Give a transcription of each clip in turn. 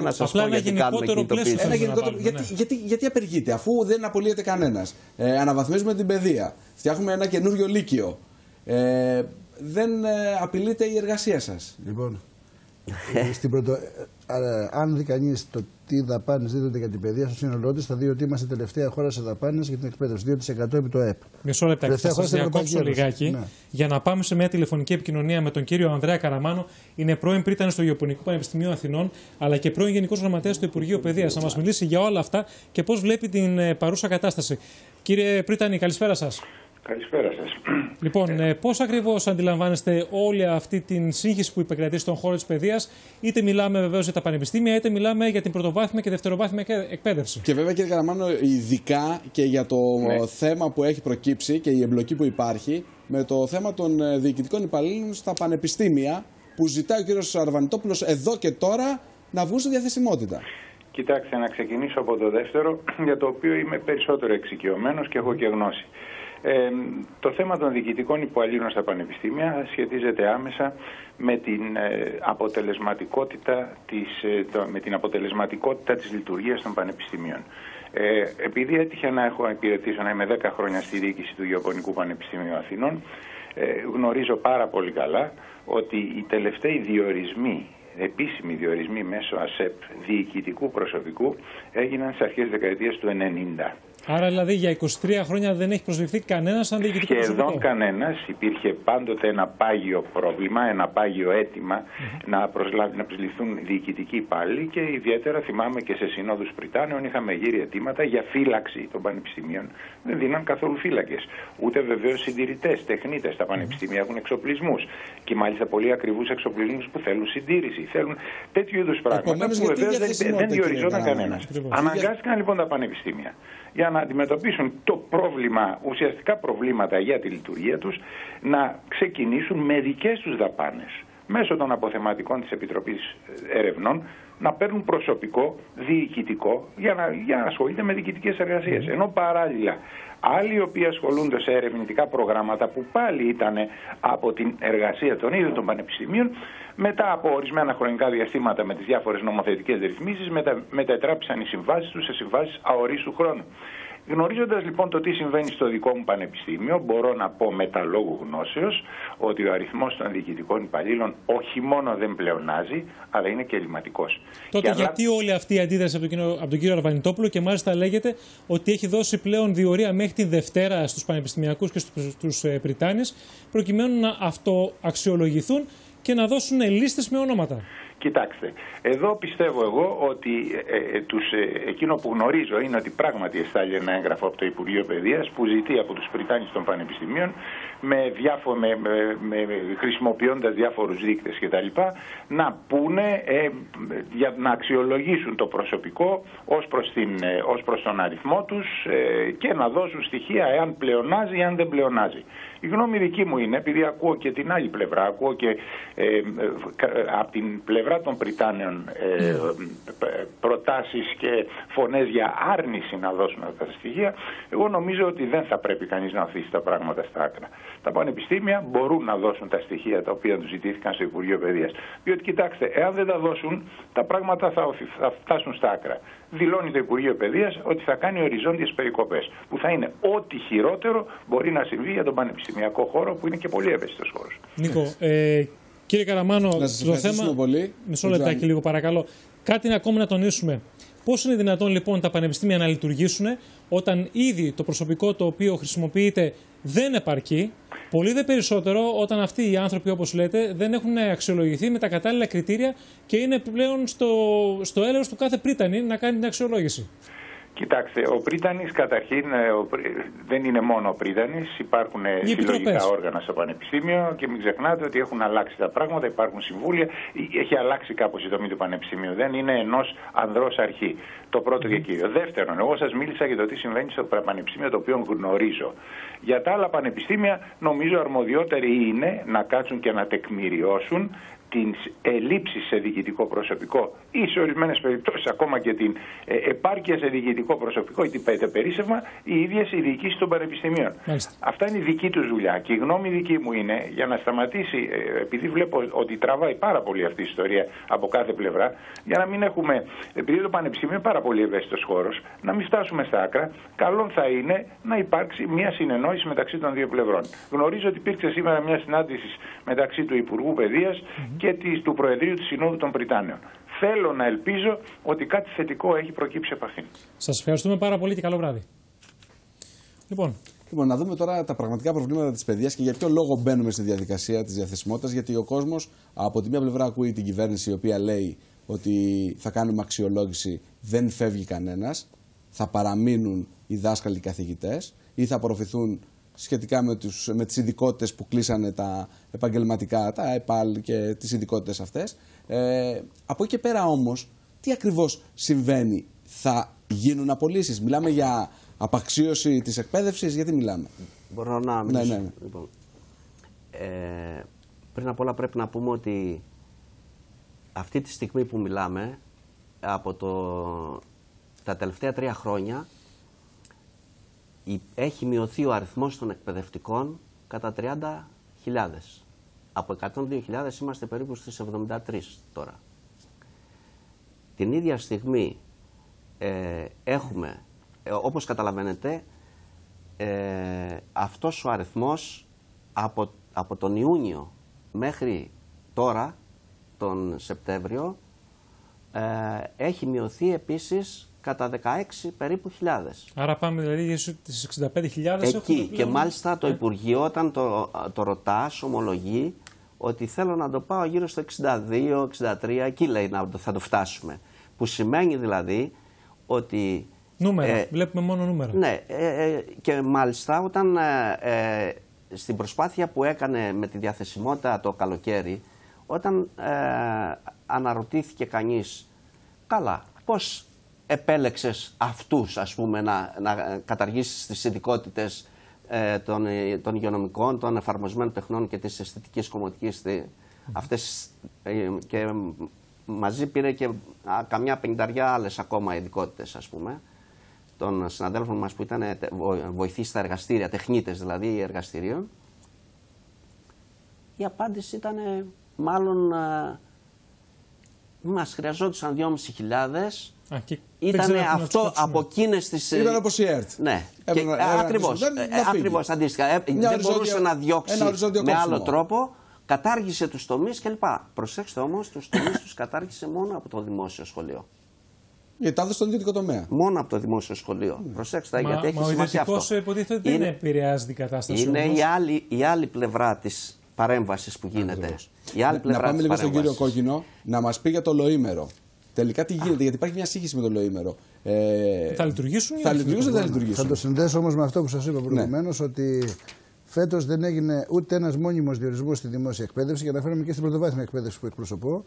Να σας πω γιατί κάνουμε κινητοποίηση. Γιατί απεργείτε, αφού δεν απολύεται κανένας. Αναβαθμίζουμε την παιδεία. Φτιάχνουμε ένα καινούριο λύκειο. Δεν απειλείται η εργασία σας. Λοιπόν, αν δει κανείς το τι δαπάνες δίδονται για την παιδεία στο σύνολό της, θα δει ότι είμαστε τελευταία χώρα σε δαπάνες για την εκπαίδευση. 2% επί το ΕΠ. Μισό λεπτάκι, θα σας διακόψω λιγάκι, ναι, για να πάμε σε μια τηλεφωνική επικοινωνία με τον κύριο Ανδρέα Καραμάνο. Είναι πρώην πρίτανης στο Γεωπονικό Πανεπιστημίο Αθηνών, αλλά και πρώην Γενικός Γραμματέας του Υπουργείου Παιδείας. Να μας μιλήσει για όλα αυτά και πώς βλέπει την παρούσα κατάσταση. Κύριε Πρίτανη, καλησπέρα σας. Καλησπέρα σας. Λοιπόν, πώς ακριβώς αντιλαμβάνεστε όλη αυτή την σύγχυση που επικρατεί στον χώρο της παιδείας? Είτε μιλάμε βεβαίως για τα πανεπιστήμια, είτε μιλάμε για την πρωτοβάθμια και δευτεροβάθμια εκπαίδευση. Και βέβαια, κύριε Καραμάνο, ειδικά και για το θέμα που έχει προκύψει και η εμπλοκή που υπάρχει με το θέμα των διοικητικών υπαλλήλων στα πανεπιστήμια, που ζητάει ο κύριος Αρβανιτόπουλος εδώ και τώρα να βγουν στη διαθεσιμότητα. Κοιτάξτε, να ξεκινήσω από το δεύτερο, για το οποίο είμαι περισσότερο εξοικειωμένος και έχω και γνώση. Το θέμα των διοικητικών υπαλλήλων στα πανεπιστήμια σχετίζεται άμεσα με την αποτελεσματικότητα της λειτουργίας των πανεπιστήμιων. Επειδή έτυχε να έχω υπηρετήσει να είμαι 10 χρόνια στη διοίκηση του Γεωπονικού Πανεπιστημίου Αθηνών, γνωρίζω πάρα πολύ καλά ότι οι τελευταίοι διορισμοί, επίσημοι διορισμοί μέσω ΑΣΕΠ διοικητικού προσωπικού έγιναν στις αρχές δεκαετίας του 90. Άρα δηλαδή για 23 χρόνια δεν έχει προσληφθεί κανένας σαν διοικητικό προσωπικό? Σχεδόν κανένας. Υπήρχε πάντοτε ένα πάγιο πρόβλημα, ένα πάγιο αίτημα να προσληφθούν διοικητικοί υπάλληλοι, και ιδιαίτερα θυμάμαι και σε συνόδους Πριτάνεων είχαμε γύρει αιτήματα για φύλαξη των πανεπιστημίων. Δεν δίναν καθόλου φύλακες. Ούτε βεβαίως συντηρητές, τεχνίτες. Τα πανεπιστήμια έχουν εξοπλισμούς και μάλιστα πολύ ακριβούς εξοπλισμούς που θέλουν συντήρηση. Θέλουν τέτοιου είδους πράγματα που βεβαίως δεν διοριζόταν κανένας. Αναγκάστηκαν λοιπόν τα πανεπιστήμια για να αντιμετωπίσουν το πρόβλημα, ουσιαστικά προβλήματα για τη λειτουργία τους, να ξεκινήσουν με δικές τους δαπάνες μέσω των αποθεματικών της Επιτροπής Ερευνών να παίρνουν προσωπικό διοικητικό για να ασχολείται με διοικητικές εργασίες. Ενώ παράλληλα άλλοι οι οποίοι ασχολούνται σε ερευνητικά προγράμματα που πάλι ήταν από την εργασία των ίδιων των πανεπιστημίων, μετά από ορισμένα χρονικά διαστήματα με τις διάφορες νομοθετικές ρυθμίσεις, μετατράπησαν οι συμβάσεις τους σε συμβάσεις αορίστου χρόνου. Γνωρίζοντας λοιπόν το τι συμβαίνει στο δικό μου πανεπιστήμιο, μπορώ να πω με τα λόγου γνώσεως ότι ο αριθμός των διοικητικών υπαλλήλων όχι μόνο δεν πλεονάζει, αλλά είναι και ελληματικός. Τότε γιατί όλη αυτή η αντίδραση από τον κύριο Αρβανιτόπουλο, και μάλιστα λέγεται ότι έχει δώσει πλέον διορία μέχρι την Δευτέρα στους πανεπιστημιακούς και στους Πριτάνης, προκειμένου να αυτοαξιολογηθούν και να δώσουν λίστες με ονόματα? Κοιτάξτε, εδώ πιστεύω εγώ ότι εκείνο που γνωρίζω είναι ότι πράγματι εστάλει ένα έγγραφο από το Υπουργείο Παιδείας που ζητεί από τους Πριτάνης των πανεπιστημίων χρησιμοποιώντας διάφορους δείκτες κτλ. Να πούνε, να αξιολογήσουν το προσωπικό ως προς τον αριθμό τους και να δώσουν στοιχεία εάν πλεονάζει ή αν δεν πλεονάζει. Η γνώμη δική μου είναι, επειδή ακούω και την άλλη πλευρά, ακούω και από την πλευρά των Πριτάνεων προτάσεις και φωνές για άρνηση να δώσουν αυτά τα στοιχεία, εγώ νομίζω ότι δεν θα πρέπει κανείς να αφήσει τα πράγματα στα άκρα. Τα πανεπιστήμια μπορούν να δώσουν τα στοιχεία τα οποία τους ζητήθηκαν στο Υπουργείο Παιδείας. Διότι κοιτάξτε, εάν δεν τα δώσουν, τα πράγματα θα φτάσουν στα άκρα. Δηλώνει το Υπουργείο Παιδείας ότι θα κάνει οριζόντιες περικοπές, που θα είναι ό,τι χειρότερο μπορεί να συμβεί για τον πανεπιστημιακό χώρο, που είναι και πολύ ευαίσθητος χώρος. Νίκο, κύριε Καραμάνο, το θέμα. Πολύ. Μισό λεπτάκι λίγο παρακαλώ. Κάτι ακόμη να τονίσουμε. Πώς είναι δυνατόν λοιπόν τα πανεπιστήμια να λειτουργήσουν όταν ήδη το προσωπικό το οποίο χρησιμοποιείται δεν επαρκεί, πολύ δε περισσότερο όταν αυτοί οι άνθρωποι, όπως λέτε, δεν έχουν αξιολογηθεί με τα κατάλληλα κριτήρια και είναι πλέον στο έλεος του κάθε πρίτανη να κάνει την αξιολόγηση? Κοιτάξτε, ο πρίτανης καταρχήν δεν είναι μόνο ο πρίτανης, υπάρχουν συλλογικά όργανα στο πανεπιστήμιο και μην ξεχνάτε ότι έχουν αλλάξει τα πράγματα, υπάρχουν συμβούλια, έχει αλλάξει κάπως η δομή του πανεπιστημίου, δεν είναι ενός ανδρός αρχή. Το πρώτο και κύριο. Δεύτερον, εγώ σας μίλησα για το τι συμβαίνει στο πανεπιστήμιο το οποίο γνωρίζω. Για τα άλλα πανεπιστήμια νομίζω αρμοδιότεροι είναι να κάτσουν και να τεκμηριώσουν την ελλείψη σε διοικητικό προσωπικό ή σε ορισμένες περιπτώσεις ακόμα και την επάρκεια σε διοικητικό προσωπικό ή την περίσσευμα οι ίδιες οι διοικήσεις των πανεπιστημίων. Αυτά είναι η δική τους δουλειά και η γνώμη δική μου είναι για να σταματήσει, επειδή βλέπω ότι τραβάει πάρα πολύ αυτή η ιστορία από κάθε πλευρά, για να μην έχουμε, επειδή το πανεπιστήμιο είναι πάρα πολύ ευαίσθητος χώρος, να μην φτάσουμε στα άκρα. Καλό θα είναι να υπάρξει μια συνεννόηση μεταξύ των δύο πλευρών. Γνωρίζω ότι υπήρξε σήμερα μια συνάντηση μεταξύ του Υπουργού Παιδείας και του Προεδρείου του Συνόδου των Πριτάνεων. Θέλω να ελπίζω ότι κάτι θετικό έχει προκύψει από αυτήν. Σας ευχαριστούμε πάρα πολύ και καλό βράδυ. Λοιπόν, να δούμε τώρα τα πραγματικά προβλήματα της παιδείας και για ποιο λόγο μπαίνουμε στη διαδικασία της διαθεσιμότητας. Γιατί ο κόσμος από τη μία πλευρά ακούει την κυβέρνηση, η οποία λέει ότι θα κάνουμε αξιολόγηση, δεν φεύγει κανένας, θα παραμείνουν οι δάσκαλοι καθηγητές ή θα απορροφηθούν σχετικά με τις ειδικότητες που κλείσανε τα επαγγελματικά, τα ΕΠΑΛ και τις ειδικότητες αυτές. Από εκεί και πέρα όμως, τι ακριβώς συμβαίνει? Θα γίνουν απολύσεις? Μιλάμε για απαξίωση της εκπαίδευσης? Γιατί μιλάμε? Μπορώ να μιλήσω? Ναι. Λοιπόν, πριν απ' όλα πρέπει να πούμε ότι αυτή τη στιγμή που μιλάμε, από τα τελευταία 3 χρόνια, έχει μειωθεί ο αριθμός των εκπαιδευτικών κατά 30.000. Από 102.000 είμαστε περίπου στις 73 τώρα. Την ίδια στιγμή έχουμε, όπως καταλαβαίνετε, αυτός ο αριθμός από τον Ιούνιο μέχρι τώρα, τον Σεπτέμβριο, έχει μειωθεί επίσης κατά 16 περίπου χιλιάδες. Άρα πάμε δηλαδή στις 65.000. Εκεί και μάλιστα το Υπουργείο όταν το ρωτάς ομολογεί ότι θέλω να το πάω γύρω στο 62, 63, εκεί λέει θα το φτάσουμε. Που σημαίνει δηλαδή ότι... Νούμερα, βλέπουμε μόνο νούμερα. Ναι, και μάλιστα όταν στην προσπάθεια που έκανε με τη διαθεσιμότητα το καλοκαίρι, όταν αναρωτήθηκε κανείς, καλά, πώς επέλεξες αυτούς, ας πούμε, να καταργήσεις τις ειδικότητες των υγειονομικών, των εφαρμοσμένων τεχνών και της αισθητικής κομμωτικής, αυτές, και μαζί πήρε και καμιά 50 άλλες ακόμα ειδικότητες, ας πούμε, των συναδέλφων μας που ήταν βοηθοί στα εργαστήρια, τεχνίτες δηλαδή εργαστηρίων. Η απάντηση ήταν μάλλον μας χρειαζόντουσαν 2.500. Ήταν αυτό από εκείνες τις... Ήταν όπως η ΕΡΤ. Ναι, ακριβώς αντίστοιχα. Δεν μπορούσε να διώξει με άλλο τρόπο. Κατάργησε τους τομείς κλπ. Προσέξτε όμως, τους τομείς τους κατάργησε μόνο από το δημόσιο σχολείο. Γιατί τα έδωσε στον ιδιωτικό τομέα. Μόνο από το δημόσιο σχολείο. Προσέξτε, γιατί έχει σημασία αυτό. Ο ιδιωτικός υποτίθεται δεν επηρεάζει την κατάσταση. Είναι η άλλη πλευρά της παρέμβασης που γίνεται. Να πάμε λίγο στον κύριο Κόκκινο να μας πει για το λοήμερο. Τελικά τι γίνεται, γιατί υπάρχει μια σύγχυση με το λοήμερο. Θα λειτουργήσουν ή θα λειτουργήσουν? Θα το συνδέσω όμως με αυτό που σας είπα προηγουμένως, ότι φέτος δεν έγινε ούτε ένας μόνιμος διορισμός στη δημόσια εκπαίδευση, για να φέρουμε και στην πρωτοβάθμια εκπαίδευση που εκπροσωπώ.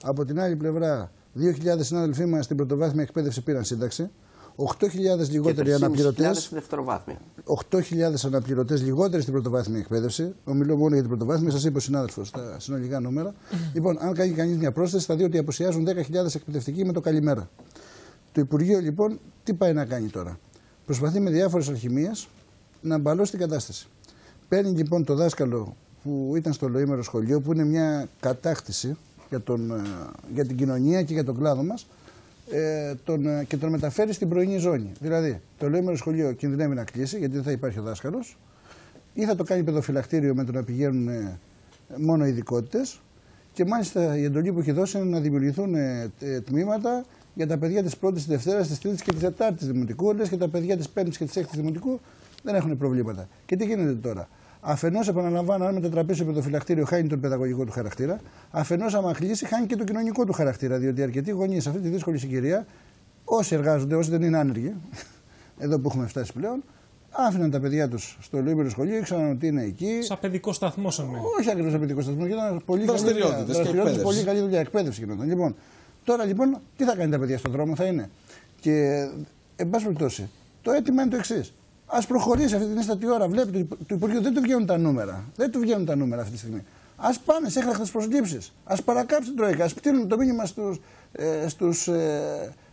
Από την άλλη πλευρά, 2.000 συνάδελφοί μας στην πρωτοβάθμια εκπαίδευση πήραν σύνταξη. 8.000 λιγότεροι αναπληρωτές. 8.000 αναπληρωτές λιγότεροι στην πρωτοβάθμια εκπαίδευση. Ομιλώ μόνο για την πρωτοβάθμια, σας είπε ο συνάδελφος τα συνολικά νούμερα. Λοιπόν, αν κάνει κανείς μια πρόσθεση, θα δει ότι απουσιάζουν 10.000 εκπαιδευτικοί με το καλημέρα. Το Υπουργείο λοιπόν τι πάει να κάνει τώρα? Προσπαθεί με διάφορες αλχημίες να μπαλώσει την κατάσταση. Παίρνει λοιπόν το δάσκαλο που ήταν στο λοήμερο σχολείο, που είναι μια κατάκτηση για την κοινωνία και για τον κλάδο μας, και τον μεταφέρει στην πρωινή ζώνη. Δηλαδή, το λοήμερο σχολείο κινδυνεύει να κλείσει, γιατί δεν θα υπάρχει ο δάσκαλος, ή θα το κάνει παιδοφυλακτήριο με το να πηγαίνουν μόνο ειδικότητες, και μάλιστα η εντολή που έχει δώσει είναι να δημιουργηθούν τμήματα για τα παιδιά της 1ης, της 2ης, της 3ης και της 4ης δημοτικού, λες και τα παιδιά της 5ης και της 6ης δημοτικού δεν έχουν προβλήματα. Και τι γίνεται τώρα? Αφενός, επαναλαμβάνω, αν μετατραπεί στο παιδοφυλακτήριο, χάνει τον παιδαγωγικό του χαρακτήρα. Αφενός, άμα κλείσει, χάνει και το κοινωνικό του χαρακτήρα. Διότι αρκετοί γονείς σε αυτή τη δύσκολη συγκυρία, όσοι εργάζονται, όσοι δεν είναι άνεργοι, εδώ που έχουμε φτάσει πλέον, άφηναν τα παιδιά τους στο λοήμερο σχολείο, ήξεραν ότι είναι εκεί. Σαν παιδικό σταθμό, όχι ακριβώς σαν παιδικό σταθμό, ήταν πολύ καλή δουλειά. Εκπαίδευση γινόταν. Λοιπόν, τώρα λοιπόν, τι θα κάνει τα παιδιά στον δρόμο, θα είναι. Και, εν πάση περιπτώσει, το αίτημα είναι το εξής. Ας προχωρήσει αυτή την ίστατη ώρα. Βλέπετε, του Υπουργείου δεν του βγαίνουν τα νούμερα. Δεν του βγαίνουν τα νούμερα αυτή τη στιγμή. Ας πάνε σε έκτακτες προσλήψεις. Ας παρακάψουν την Τρόικα. Ας στείλουν το μήνυμα στους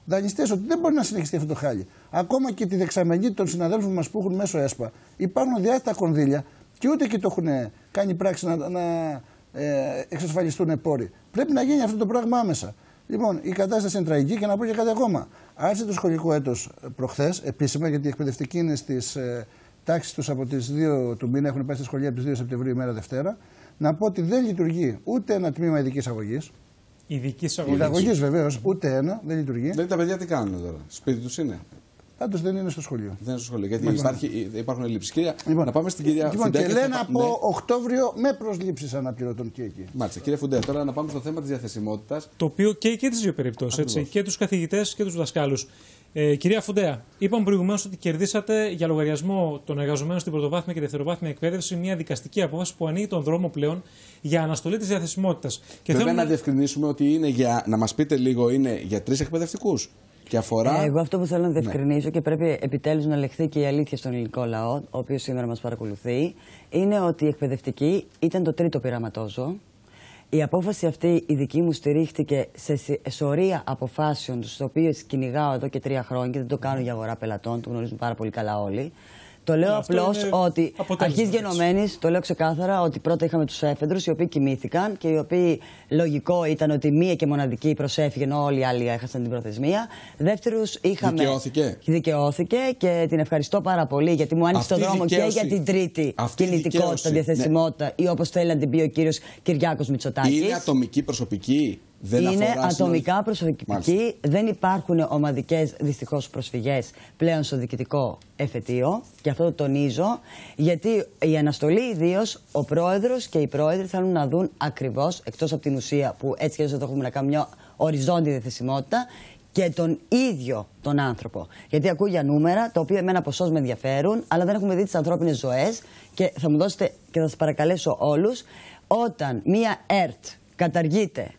δανειστές ότι δεν μπορεί να συνεχιστεί αυτό το χάλι. Ακόμα και τη δεξαμενή των συναδέλφων μας που έχουν μέσω ΕΣΠΑ υπάρχουν διάστατα κονδύλια και ούτε και το έχουν κάνει πράξη να εξασφαλιστούν πόροι. Πρέπει να γίνει αυτό το πράγμα άμεσα. Λοιπόν, η κατάσταση είναι τραγική και να πω και κάτι ακόμα. Άρχισε το σχολικό έτος προχθές, επίσημα, γιατί οι εκπαιδευτικοί είναι στις τάξεις τους από τις 2 του μήνα, έχουν πάει στη σχολεία από τις 2 Σεπτεμβρίου, ημέρα Δευτέρα. Να πω ότι δεν λειτουργεί ούτε ένα τμήμα ειδικής αγωγής. Ειδικής αγωγής. Ειδαγωγής βεβαίως, ούτε ένα, δεν λειτουργεί. Δηλαδή τα παιδιά τι κάνουν τώρα, σπίτι τους είναι. Πάντως δεν είναι στο σχολείο. Δεν είναι στο σχολείο, γιατί υπάρχουν ελλείψεις. Λοιπόν, να πάμε στην κυρία Φουντέ. Και λένε από Οκτώβριο με προσλήψεις αναπληρωτών και εκεί. Μάλιστα. Κύριε Φουντέ, τώρα να πάμε στο θέμα της διαθεσιμότητας. Το οποίο και τις δύο περιπτώσεις, και τους καθηγητές και τους δασκάλους. Κυρία Φουντέα, είπαμε προηγουμένως ότι κερδίσατε για λογαριασμό των εργαζομένων στην πρωτοβάθμια και δευτεροβάθμια εκπαίδευση μια δικαστική απόφαση που ανοίγει τον δρόμο πλέον για αναστολή της διαθεσιμότητας. Βέβαια, να διευκρινίσουμε ότι είναι να μας πείτε λίγο, είναι για 3 εκπαιδευτικούς. Και αφορά... Εγώ αυτό που θέλω να διευκρινίσω και πρέπει επιτέλους να λεχθεί και η αλήθεια στον ελληνικό λαό, ο οποίος σήμερα μας παρακολουθεί, είναι ότι η εκπαιδευτική ήταν το 3ο πειραματόζωο. Η απόφαση αυτή η δική μου στηρίχτηκε σε σωρία αποφάσεων, τις οποίες κυνηγάω εδώ και 3 χρόνια και δεν το κάνω για αγορά πελατών, το γνωρίζουν πάρα πολύ καλά όλοι. Το λέω απλώς ότι αρχής γενομένης, το λέω ξεκάθαρα, ότι πρώτα είχαμε τους έφεδρους οι οποίοι κοιμήθηκαν και οι οποίοι λογικό ήταν ότι μία και μοναδική προσέφυγε ενώ όλοι οι άλλοι έχασαν την προθεσμία. Δεύτερους είχαμε. Δικαιώθηκε και την ευχαριστώ πάρα πολύ γιατί μου άνοιξε τον δρόμο και για την τρίτη κινητικότητα, διαθεσιμότητα ή όπως θέλει να την πει ο κύριος Κυριάκος Μητσοτάκης. Είναι ατομική, προσωπική. Είναι ατομικά προσωπική, δεν υπάρχουν ομαδικές δυστυχώς προσφυγές πλέον στο διοικητικό εφετείο και αυτό το τονίζω γιατί η αναστολή ιδίως ο πρόεδρος και οι πρόεδροι θέλουν να δουν ακριβώς εκτός από την ουσία που έτσι και έτσι εδώ έχουμε να κάνουμε μια οριζόντια διαθεσιμότητα και τον ίδιο τον άνθρωπο. Γιατί ακούω για νούμερα τα οποία εμένα ποσός με ενδιαφέρουν αλλά δεν έχουμε δει τις ανθρώπινες ζωές και θα μου δώσετε και θα σας παρακαλέσω όλους όταν μια ΕΡΤ καταργείται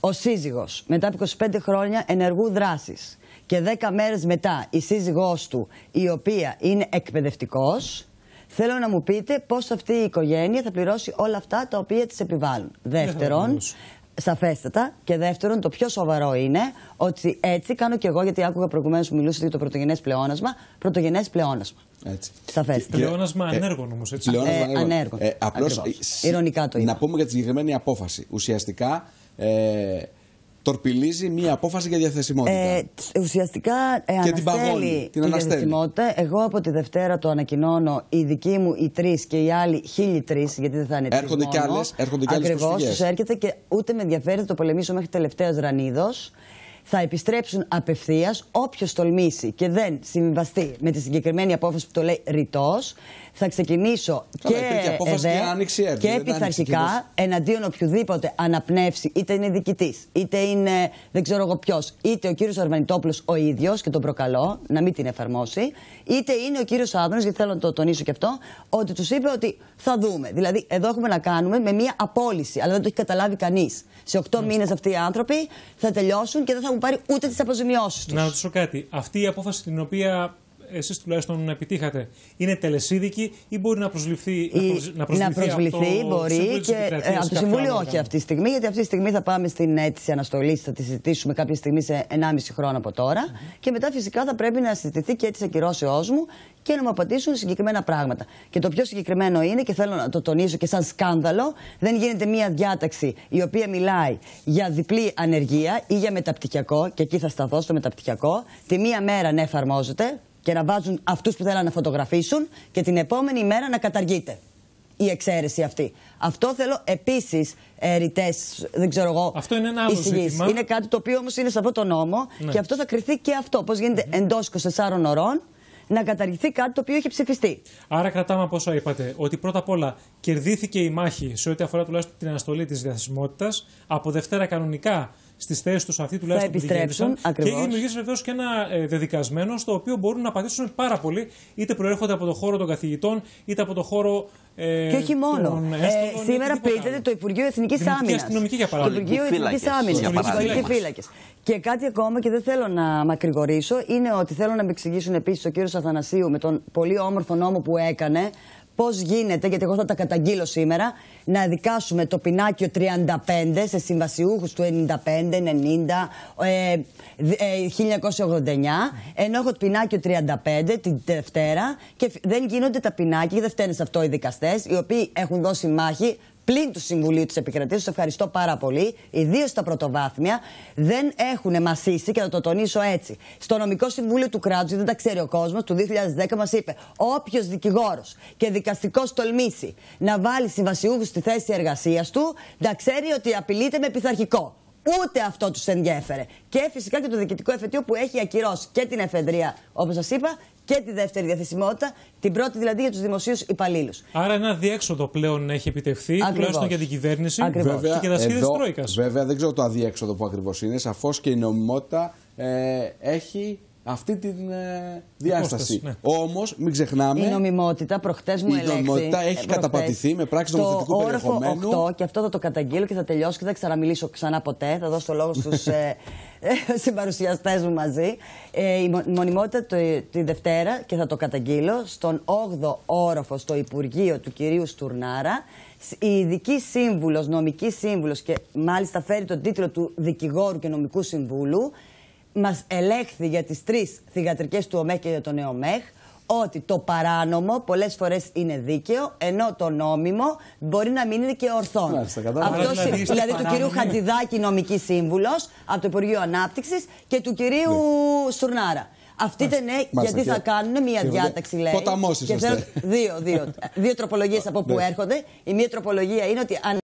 ο σύζυγος μετά από 25 χρόνια ενεργού δράσης και 10 μέρες μετά η σύζυγός του η οποία είναι εκπαιδευτικός, θέλω να μου πείτε πώς αυτή η οικογένεια θα πληρώσει όλα αυτά τα οποία της επιβάλλουν. Δεύτερον, σαφέστατα, και δεύτερον, το πιο σοβαρό είναι ότι έτσι κάνω και εγώ, γιατί άκουγα προηγουμένως που μιλούσατε για το πρωτογενές πλεόνασμα. Πρωτογενές πλεόνασμα. Σαφέστατα. Πλεόνασμα ανέργων όμως, έτσι. Ανέργων. Απλώς, ειρωνικά το είπα. να πούμε για τη συγκεκριμένη απόφαση. Ουσιαστικά τορπιλίζει μία απόφαση για διαθεσιμότητα. Ουσιαστικά αναστέλει τη διαθεσιμότητα. Εγώ από τη Δευτέρα το ανακοινώνω, οι δικοί μου οι 3 και οι άλλοι 1.003, γιατί δεν θα είναι 3 έρχονται κι άλλες προσφυγές. Ακριβώς, τους έρχεται και ούτε με ενδιαφέρει, θα το πολεμήσω μέχρι τελευταίας ρανίδος. Θα επιστρέψουν απευθείας. Όποιος τολμήσει και δεν συμβιβαστεί με τη συγκεκριμένη απόφαση που το λέει ρητός, θα ξεκινήσω και πειθαρχικά εναντίον οποιοδήποτε αναπνεύσει, είτε είναι διοικητής, είτε είναι δεν ξέρω εγώ ποιος, είτε ο κύριος Αρβανιτόπουλος ο ίδιος και τον προκαλώ να μην την εφαρμόσει, είτε είναι ο κύριος Άδωνος, γιατί θέλω να το τονίσω και αυτό, ότι τους είπε ότι θα δούμε. Δηλαδή, εδώ έχουμε να κάνουμε με μία απόλυση, αλλά δεν το έχει καταλάβει κανείς. Σε 8 μήνες αυτοί οι άνθρωποι θα τελειώσουν και δεν θα μου πάρει ούτε τις αποζημιώσεις τους. Να ρωτήσω κάτι. Αυτή η απόφαση την οποία εσείς τουλάχιστον επιτύχατε είναι τελεσίδικη ή μπορεί να προσληφθεί, να προσβληθεί μπορεί και από το Συμβούλιο όχι αυτή τη στιγμή, γιατί αυτή τη στιγμή θα πάμε στην αίτηση αναστολής, θα τη συζητήσουμε κάποια στιγμή σε 1,5 χρόνο από τώρα και μετά φυσικά θα πρέπει να συζητηθεί και αίτηση ακυρώσεώς μου και να μου απαντήσουν συγκεκριμένα πράγματα. Και το πιο συγκεκριμένο είναι, και θέλω να το τονίσω και σαν σκάνδαλο, δεν γίνεται μία διάταξη η οποία μιλάει για διπλή ανεργία ή για μεταπτυχιακό, και εκεί θα σταθώ στο μεταπτυχιακό, τη μία μέρα να εφαρμόζεται και να βάζουν αυτούς που θέλουν να φωτογραφίσουν και την επόμενη μέρα να καταργείται η εξαίρεση αυτή. Αυτό θέλω επίσης ρητές, δεν ξέρω εγώ. Αυτό είναι ένα άλλο ζήτημα. Είναι κάτι το οποίο όμως είναι σε αυτό το νόμο και αυτό θα κριθεί και αυτό. Πώς γίνεται εντός 24 ωρών να καταργηθεί κάτι το οποίο έχει ψηφιστεί. Άρα κρατάμε από όσα είπατε ότι πρώτα απ' όλα κερδίθηκε η μάχη σε ό,τι αφορά τουλάχιστον την αναστολή της διαθεσιμότητας. Από Δευτέρα κανονικά στις θέσεις τους αυτοί τουλάχιστον θα επιστρέψουν. Και έχει δημιουργήσει βεβαίως και ένα δεδικασμένο στο οποίο μπορούν να πατήσουν πάρα πολύ, είτε προέρχονται από το χώρο των καθηγητών, είτε από το χώρο. Και όχι μόνο. Σήμερα πλήττεται το Υπουργείο Εθνικής Άμυνας. Το Υπουργείο Εθνικής Άμυνας. Και κάτι ακόμα, και δεν θέλω να μακρηγορήσω, είναι ότι θέλω να με εξηγήσουν επίσης ο κύριος Αθανασίου με τον πολύ όμορφο νόμο που έκανε. πώς γίνεται, γιατί εγώ θα τα καταγγείλω σήμερα, να δικάσουμε το πινάκιο 35 σε συμβασιούχους του 95, 90, 1989, ενώ έχω το πινάκιο 35 την Δευτέρα και δεν γίνονται τα πινάκια, και δεν φταίνε σε αυτό οι δικαστές, οι οποίοι έχουν δώσει μάχη πλην του Συμβουλίου της Επικρατείας. Τους ευχαριστώ πάρα πολύ. Ιδίως στα πρωτοβάθμια δεν έχουν μασίσει, και θα το τονίσω έτσι. Στο Νομικό Συμβούλιο του Κράτους, δεν τα ξέρει ο κόσμος, του 2010 μας είπε: όποιος δικηγόρος και δικαστικός τολμήσει να βάλει συμβασιούχους στη θέση εργασίας του, να ξέρει ότι απειλείται με πειθαρχικό. Ούτε αυτό τους ενδιέφερε. Και φυσικά και το διοικητικό εφετείο που έχει ακυρώσει και την εφεδρεία, όπως σας είπα, και τη δεύτερη διαθεσιμότητα, την πρώτη δηλαδή για τους δημοσίους υπαλλήλους. Άρα ένα διέξοδο πλέον έχει επιτευχθεί, τουλάχιστον για την κυβέρνηση και για τα σχέδια της Τρόικας. Βέβαια, δεν ξέρω το αδιέξοδο που ακριβώς είναι. Σαφώς και η νομιμότητα έχει αυτή τη διάσταση. Ναι. Όμως, μην ξεχνάμε. Η νομιμότητα, προχτές μου ελέγχθη. Η νομιμότητα έχει καταπατηθεί με πράξη νομοθετικού περιεχομένου. 8, και αυτό θα το καταγγείλω και θα τελειώσω και δεν θα ξαναμιλήσω ξανά ποτέ. Θα δώσω το λόγο στους συμπαρουσιαστές μου μαζί. Η μονιμότητα τη Δευτέρα, και θα το καταγγείλω, στον 8ο όροφο στο Υπουργείο του κυρίου Στουρνάρα, η ειδική σύμβουλος, νομική σύμβουλος, και μάλιστα φέρει τον τίτλο του δικηγόρου και νομικού συμβούλου, μας ελέγχθη για τις 3 θυγατρικές του ΟΜΕΧ και για τον ΕΟΜΕΧ ότι το παράνομο πολλές φορές είναι δίκαιο, ενώ το νόμιμο μπορεί να μην είναι και ορθόν. Αυτό δηλαδή του κυρίου Χατζηδάκη, νομική σύμβουλος από το Υπουργείο Ανάπτυξης, και του κυρίου Στουρνάρα. Αυτή δεν είναι, γιατί θα κάνουν μια διάταξη, λέει. Ποταμός είσαστε. Δύο τροπολογίες από που έρχονται. Η μία τροπολογία είναι ότι αν